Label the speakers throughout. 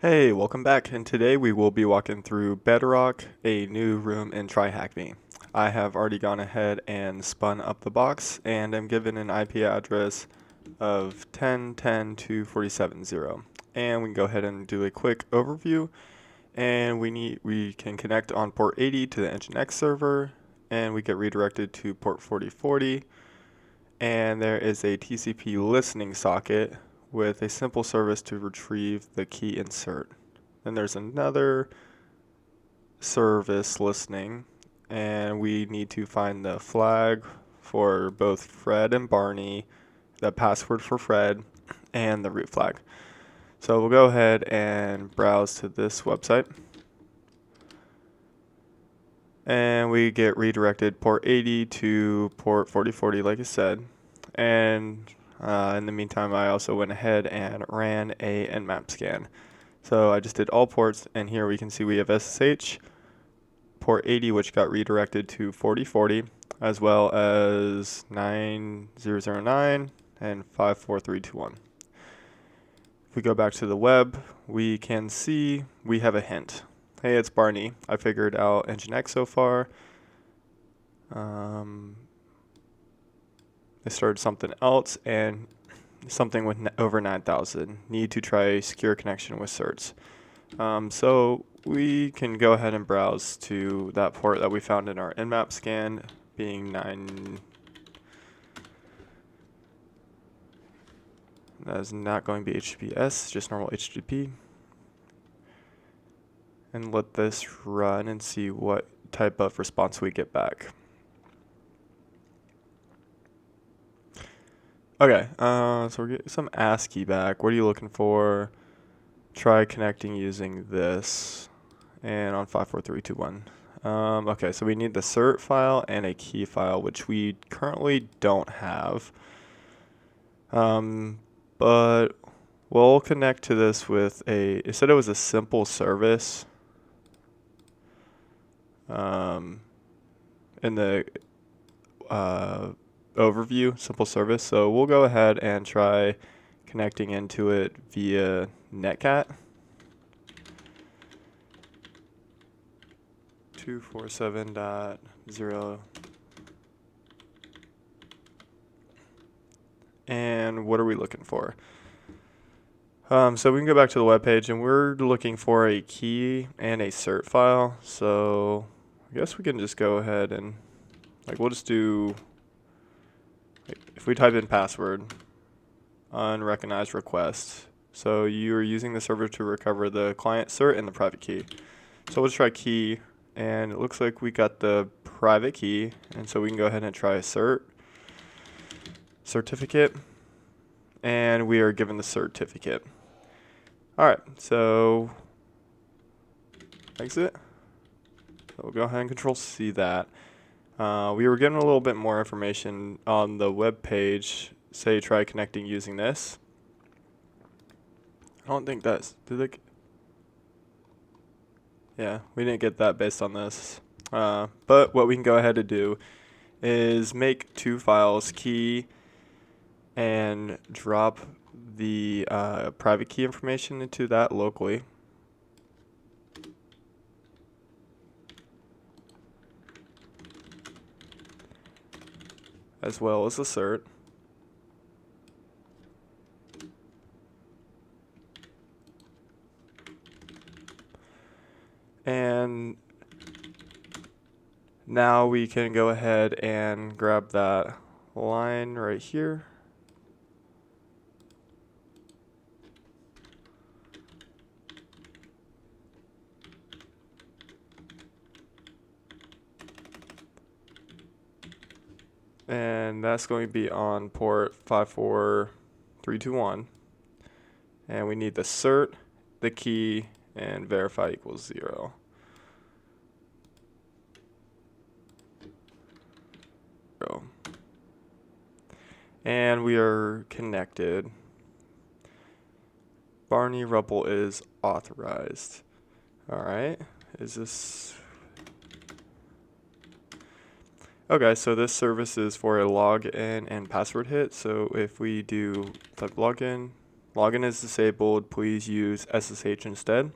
Speaker 1: Hey, welcome back, and today we will be walking through b3dr0ck, a new room in TryHackMe. I have already gone ahead and spun up the box, and I'm given an IP address of 10.10.247.0. And we can go ahead and do a quick overview, and we can connect on port 80 to the Nginx server, and we get redirected to port 4040, and there is a TCP listening socket with a simple service to retrieve the key insert. Then there's another service listening, and we need to find the flag for both Fred and Barney, the password for Fred, and the root flag. So we'll go ahead and browse to this website. And we get redirected port 80 to port 4040, like I said. And in the meantime, I also went ahead and ran a nmap scan. So I just did all ports, and here we can see we have SSH, port 80, which got redirected to 4040, as well as 9009 and 54321. If we go back to the web, we can see we have a hint. Hey, it's Barney. I figured out Nginx so far. I started something else, and something with over 9,000. Need to try secure connection with certs. So we can go ahead and browse to that port that we found in our nmap scan, being 9. That is not going to be HTTPS, just normal HTTP. And let this run and see what type of response we get back. Okay, so we're getting some ASCII back. What are you looking for? Try connecting using this, and on 54321. Okay, so we need the cert file and a key file, which we currently don't have. But we'll connect to this with it said it was a simple service. In the overview, simple service. So we'll go ahead and try connecting into it via netcat. 247.0. And what are we looking for? So we can go back to the web page, and we're looking for a key and a cert file. So I guess we can just go ahead and we'll just do, if we type in password, unrecognized request. So you are using the server to recover the client cert and the private key. So we'll just try key, and it looks like we got the private key, and so we can go ahead and try a certificate, and we are given the certificate. Alright, so exit. So we'll go ahead and control C that. We were given a little bit more information on the web page. Say try connecting using this. I don't think that's, yeah, we didn't get that based on this. But what we can go ahead and do is make two files, key, and drop the private key information into that locally. As well as the cert. And now we can go ahead and grab that line right here. And that's going to be on port 54321. And we need the cert, the key, and verify equals 0. And we are connected. Barney Rubble is authorized. Alright, is this... Okay, so this service is for a login and password hit. So if we do type login, Login is disabled. Please use SSH instead.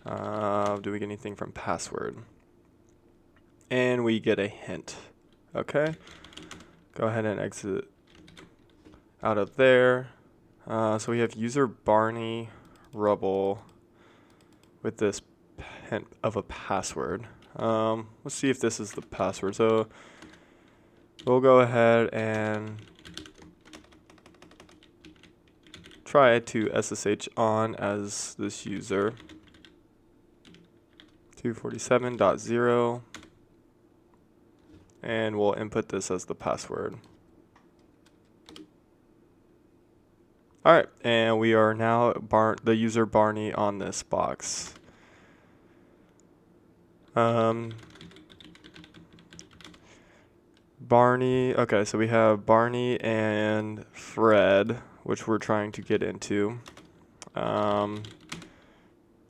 Speaker 1: Do we get anything from password? And we get a hint. Okay. Go ahead and exit out of there. So we have user Barney Rubble with this hint of a password. Let's see if this is the password. So we'll go ahead and try to SSH on as this user. 247.0, and we'll input this as the password. Alright, and we are now the user Barney on this box. Barney, okay, so we have Barney and Fred, which we're trying to get into.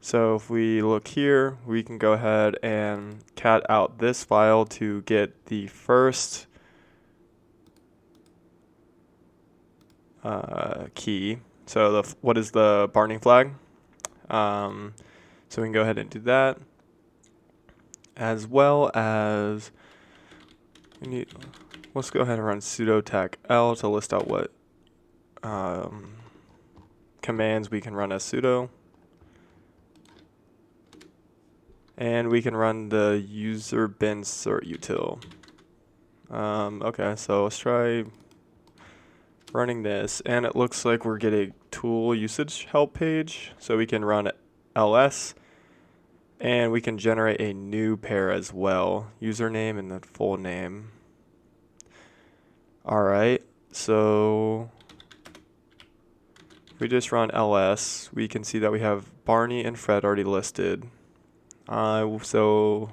Speaker 1: So if we look here, we can go ahead and cat out this file to get the first key. So what is the Barney flag? So we can go ahead and do that, as well as let's go ahead and run sudo tech l to list out what commands we can run as sudo. And we can run the user bin cert util. Okay, so let's try running this, and it looks like we're getting tool usage help page. So we can run ls, and we can generate a new pair as well, username and the full name. Alright, so if we just run ls, we can see that we have Barney and Fred already listed. So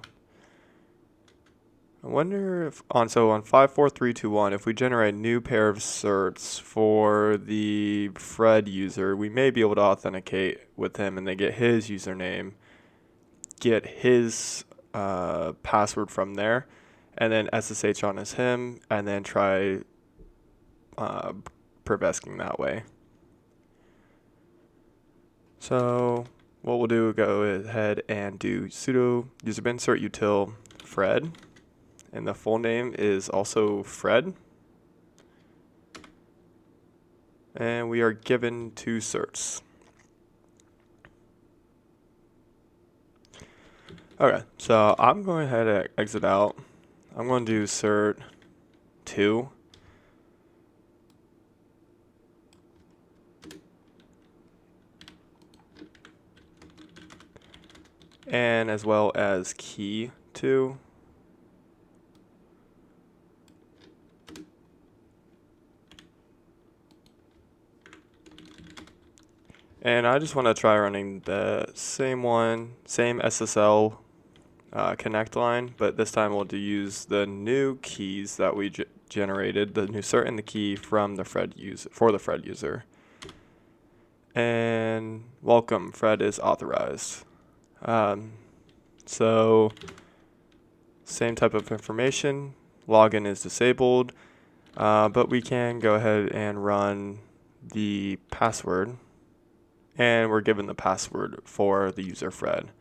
Speaker 1: I wonder if on 54321, if we generate a new pair of certs for the Fred user, we may be able to authenticate with him and then get his username, get his password from there, and then SSH on as him, and then try prevesking that way. So what we'll do, go ahead and do sudo user bin cert util Fred, and the full name is also Fred, and we are given 2 certs. Okay, so I'm going ahead and exit out. I'm going to do cert 2. And as well as key 2. And I just want to try running the same SSL connect line, but this time we'll use the new keys that we generated, the new cert and the key from the Fred user for the Fred user. And welcome, Fred is authorized. So same type of information, login is disabled, but we can go ahead and run the password, and we're given the password for the user Fred.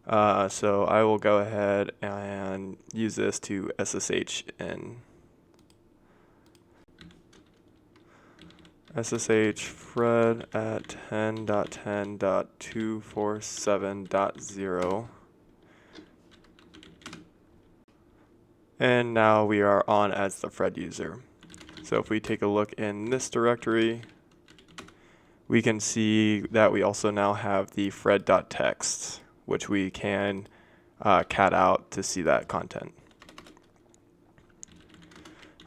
Speaker 1: So I will go ahead and use this to SSH in. SSH Fred at 10.10.247.0. And now we are on as the Fred user. So if we take a look in this directory, we can see that we also now have the Fred.txt, which we can cat out to see that content.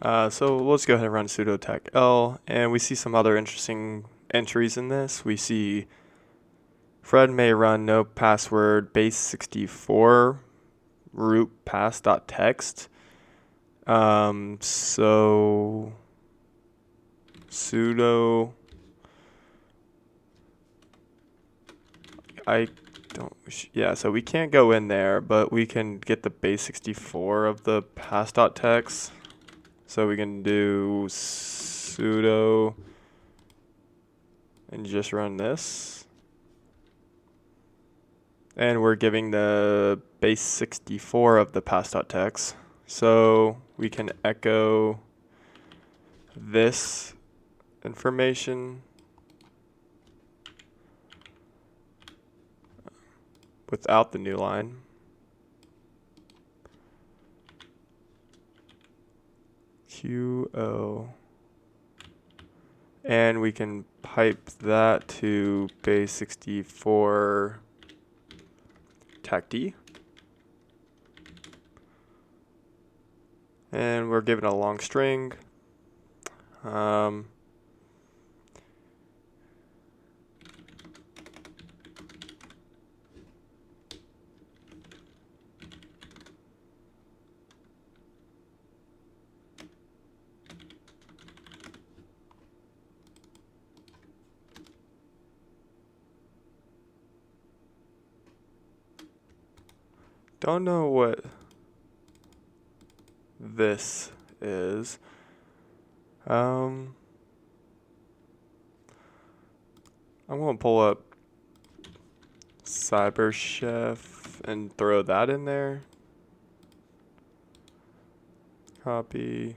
Speaker 1: So let's go ahead and run sudo tech l, and we see some other interesting entries in this. We see Fred may run no password base64 root pass.txt. So sudo, so we can't go in there, but we can get the base64 of the pass.txt. So we can do sudo and just run this. And we're giving the base 64 of the pass.txt. So we can echo this information without the new line. QO. And we can pipe that to base 64 TACD. And we're given a long string. Don't know what this is. I'm going to pull up CyberChef and throw that in there. Copy.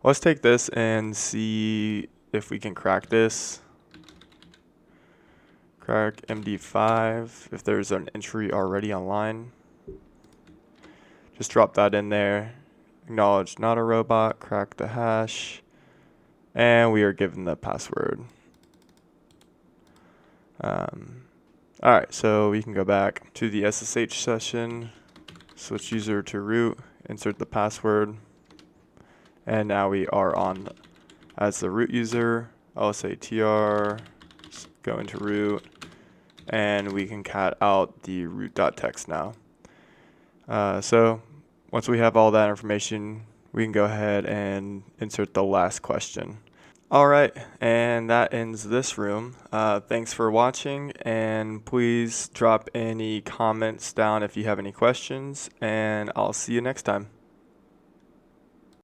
Speaker 1: Let's take this and see if we can crack this. Crack MD5 if there's an entry already online. Just drop that in there. Acknowledge not a robot. Crack the hash. And we are given the password. Alright, so we can go back to the SSH session. Switch user to root. Insert the password. And now we are on as the root user. I'll say tr, go into root, and we can cat out the root.txt now. So once we have all that information, we can go ahead and insert the last question. All right, and that ends this room. Thanks for watching, and please drop any comments down if you have any questions, and I'll see you next time.